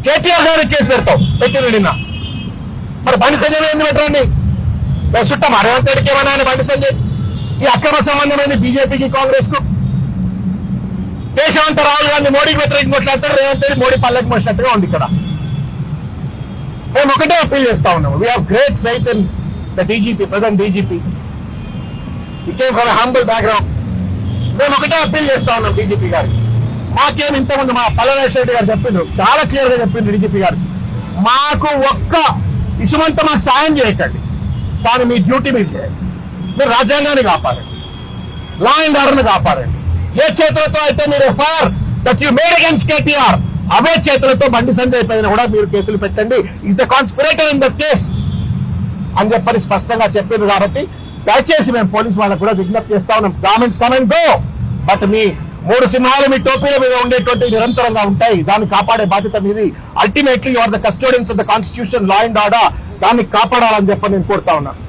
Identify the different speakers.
Speaker 1: కేటీఆర్ గారికి కేసు పెడతావు, పెట్టిన నిన్న. మరి బండి సంజయ్ ఎందుకు పెట్టరండి? మేము చుట్టాం రేవంత్ రెడ్డికి ఏమన్నా ఆయన బండి సంజయ్? ఈ అక్రమ సంబంధమైంది బీజేపీకి కాంగ్రెస్ కు. దేశమంతా రాహుల్ గాంధీ మోడీకి వ్యతిరేకంగా కొట్లాడతాడు, రేవంత్ రెడ్డి మోడీ పల్లెకి మోసినట్టుగా ఉంది ఇక్కడ. మేము ఒకటే అప్పీల్ చేస్తా ఉన్నాము. We have great faith in the DGP, present DGP. ఈ కేమ్ ఫ్రమ్ హంబుల్ బ్యాక్గ్రౌండ్. మేము ఒకటే అప్పీల్ చేస్తా ఉన్నాం డీజీపీ గారికి. మాకేం ఇంతకుముందు మా పల్లెరాజ రెడ్డి గారు చెప్పిండ్రు, చాలా క్లియర్ గా చెప్పిండ్రు డీజీపీ గారు, మాకు ఒక్క ఇసుమంతా మాకు సాయం చేయకండి, కానీ మీ డ్యూటీ మీరు చేయండి. మీరు రాజ్యాంగాన్ని కాపాడండి, లా అండ్ ఆర్డర్ని కాపాడండి. ఏ చేతులతో అయితే మీరు FIR that you made against KTR, అవే చేతులతో బండి సంజయ్ పైన కూడా మీరు కేసులు పెట్టండి. Is the conspirator in the case అని చెప్పని స్పష్టంగా చెప్పిండ్రు. కాబట్టి దయచేసి మేము పోలీసు వాళ్ళకు కూడా విజ్ఞప్తి చేస్తా ఉన్నాం, governments come and go, but మీ 3 సింహాలు మీ టోపీల మీద ఉండేటువంటి నిరంతరంగా ఉంటాయి, దాన్ని కాపాడే బాధ్యత మీది. Ultimately you are the custodians of the constitution, law and order, దాన్ని కాపాడాలని చెప్పని నేను కోరుతా ఉన్నాను.